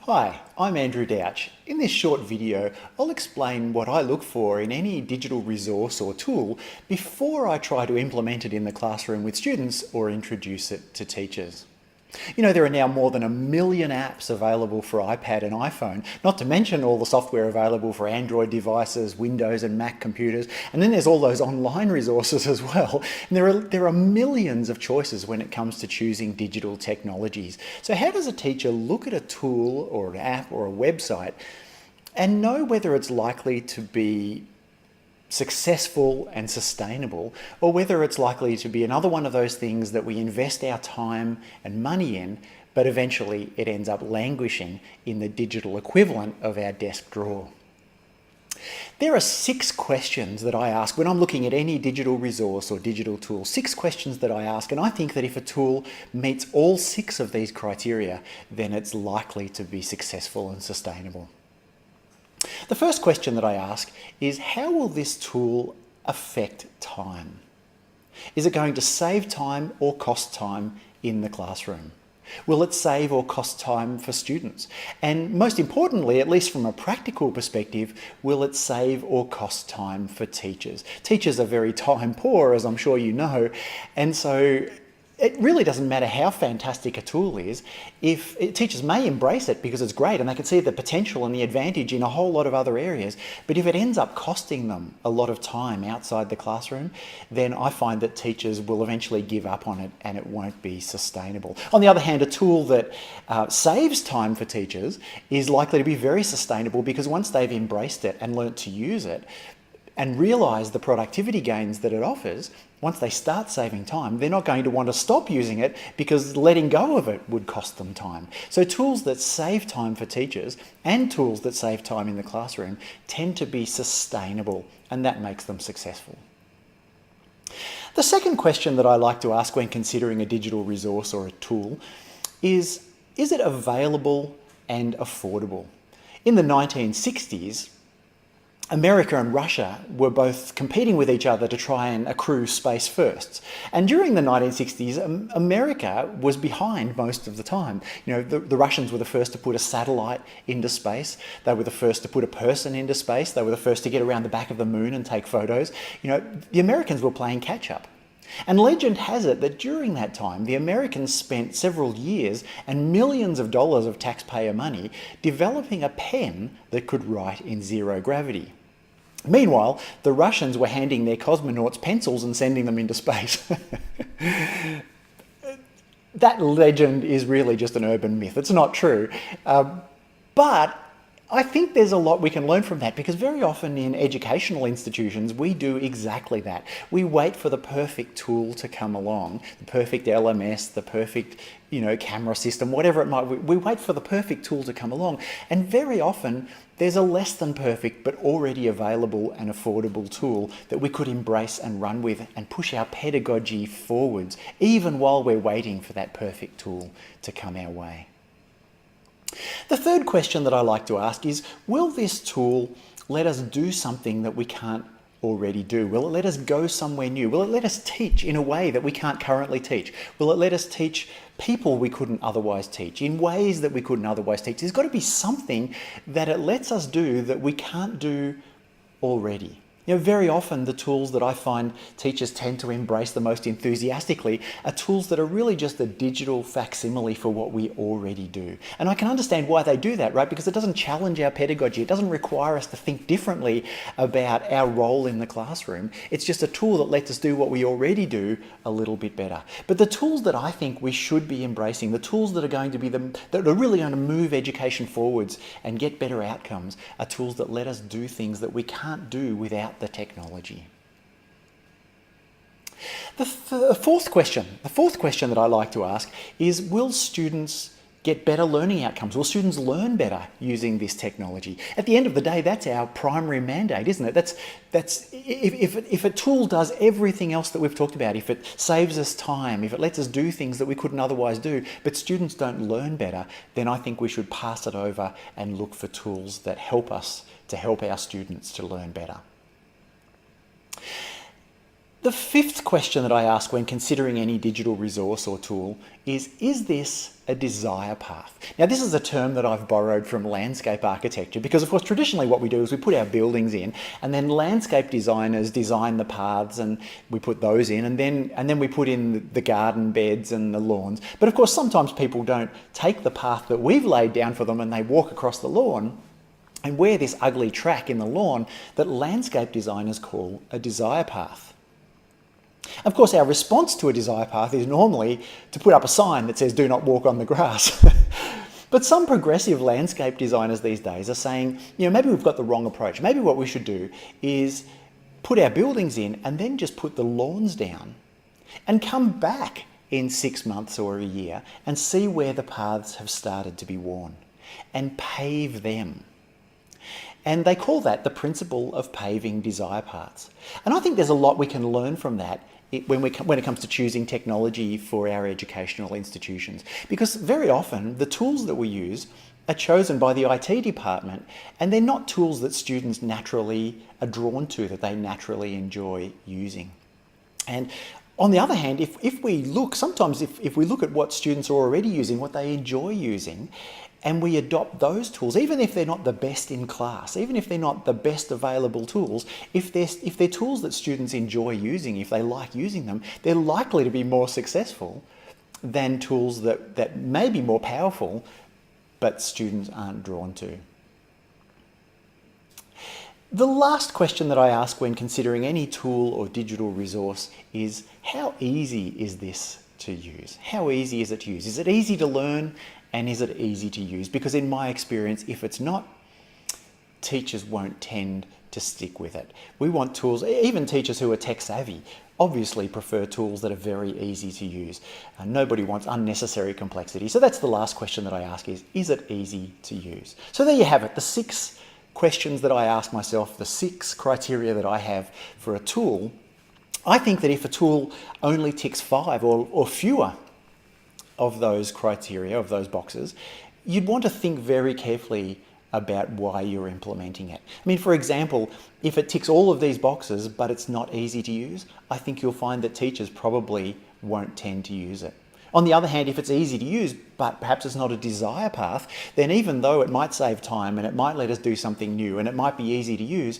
Hi, I'm Andrew Douch. In this short video, I'll explain what I look for in any digital resource or tool before I try to implement it in the classroom with students or introduce it to teachers. You know, there are now more than 1 million apps available for iPad and iPhone, not to mention all the software available for Android devices, Windows and Mac computers, and then there's all those online resources as well. And there are millions of choices when it comes to choosing digital technologies. So how does a teacher look at a tool or an app or a website and know whether it's likely to be successful and sustainable, or whether it's likely to be another one of those things that we invest our time and money in, but eventually it ends up languishing in the digital equivalent of our desk drawer? There are 6 questions that I ask when I'm looking at any digital resource or digital tool. 6 questions that I ask, and I think that if a tool meets all 6 of these criteria, then it's likely to be successful and sustainable. The first question that I ask is, how will this tool affect time? Is it going to save time or cost time in the classroom? Will it save or cost time for students? And most importantly, at least from a practical perspective, will it save or cost time for teachers? Teachers are very time poor, as I'm sure you know, and so it really doesn't matter how fantastic a tool is. If teachers may embrace it because it's great and they can see the potential and the advantage in a whole lot of other areas, but if it ends up costing them a lot of time outside the classroom, then I find that teachers will eventually give up on it and it won't be sustainable. On the other hand, a tool that saves time for teachers is likely to be very sustainable, because once they've embraced it and learnt to use it and realise the productivity gains that it offers, once they start saving time, they're not going to want to stop using it, because letting go of it would cost them time. So tools that save time for teachers and tools that save time in the classroom tend to be sustainable, and that makes them successful. The second question that I like to ask when considering a digital resource or a tool is it available and affordable? In the 1960s, America and Russia were both competing with each other to try and accrue space firsts. And during the 1960s, America was behind most of the time. You know, the Russians were the first to put a satellite into space. They were the first to put a person into space. They were the first to get around the back of the moon and take photos. You know, the Americans were playing catch up. And legend has it that during that time, the Americans spent several years and millions of dollars of taxpayer money developing a pen that could write in zero gravity. Meanwhile, the Russians were handing their cosmonauts pencils and sending them into space. That legend is really just an urban myth. It's not true. But I think there's a lot we can learn from that, because very often in educational institutions we do exactly that. We wait for the perfect tool to come along, the perfect LMS, the perfect camera system, whatever it might be. We wait for the perfect tool to come along, and very often there's a less than perfect but already available and affordable tool that we could embrace and run with and push our pedagogy forwards, even while we're waiting for that perfect tool to come our way. The third question that I like to ask is, will this tool let us do something that we can't already do? Will it let us go somewhere new? Will it let us teach in a way that we can't currently teach? Will it let us teach people we couldn't otherwise teach in ways that we couldn't otherwise teach? There's got to be something that it lets us do that we can't do already. You know, very often the tools that I find teachers tend to embrace the most enthusiastically are tools that are really just a digital facsimile for what we already do. And I can understand why they do that, right? Because it doesn't challenge our pedagogy. It doesn't require us to think differently about our role in the classroom. It's just a tool that lets us do what we already do a little bit better. But the tools that I think we should be embracing, the tools that are going to be that are really going to move education forwards and get better outcomes, are tools that let us do things that we can't do without the technology. The fourth question that I like to ask is, will students get better learning outcomes? Will students learn better using this technology? At the end of the day, that's our primary mandate, isn't it? That's if a tool does everything else that we've talked about, if it saves us time, if it lets us do things that we couldn't otherwise do, but students don't learn better, then I think we should pass it over and look for tools that help us to help our students to learn better. The fifth question that I ask when considering any digital resource or tool is this a desire path? Now, this is a term that I've borrowed from landscape architecture because, of course, traditionally what we do is we put our buildings in and then landscape designers design the paths and we put those in and then we put in the garden beds and the lawns. But, of course, sometimes people don't take the path that we've laid down for them and they walk across the lawn and wear this ugly track in the lawn that landscape designers call a desire path. Of course, our response to a desire path is normally to put up a sign that says, "Do not walk on the grass." But some progressive landscape designers these days are saying, maybe we've got the wrong approach. Maybe what we should do is put our buildings in and then just put the lawns down and come back in 6 months or a year and see where the paths have started to be worn and pave them. And they call that the principle of paving desire paths. And I think there's a lot we can learn from that when it comes to choosing technology for our educational institutions. Because very often the tools that we use are chosen by the IT department and they're not tools that students naturally are drawn to, that they naturally enjoy using. And on the other hand, if we look at what students are already using, what they enjoy using, and we adopt those tools, even if they're not the best in class, even if they're not the best available tools, if they're tools that students enjoy using, if they like using them, they're likely to be more successful than tools that may be more powerful, but students aren't drawn to. The last question that I ask when considering any tool or digital resource is, how easy is this to use? How easy is it to use? Is it easy to learn? And is it easy to use? Because in my experience, if it's not, teachers won't tend to stick with it. We want tools, even teachers who are tech savvy, obviously prefer tools that are very easy to use. Nobody wants unnecessary complexity. So that's the last question that I ask is it easy to use? So there you have it, the 6 questions that I ask myself, the 6 criteria that I have for a tool. I think that if a tool only ticks 5 or fewer of those criteria, of those boxes, you'd want to think very carefully about why you're implementing it. I mean, for example, if it ticks all of these boxes but it's not easy to use, I think you'll find that teachers probably won't tend to use it. On the other hand, if it's easy to use but perhaps it's not a desire path, then even though it might save time and it might let us do something new and it might be easy to use,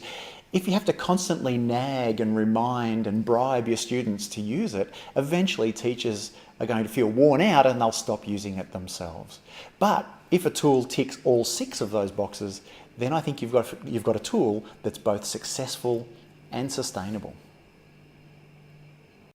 if you have to constantly nag and remind and bribe your students to use it, eventually teachers are going to feel worn out and they'll stop using it themselves. But if a tool ticks all 6 of those boxes, then I think you've got a tool that's both successful and sustainable.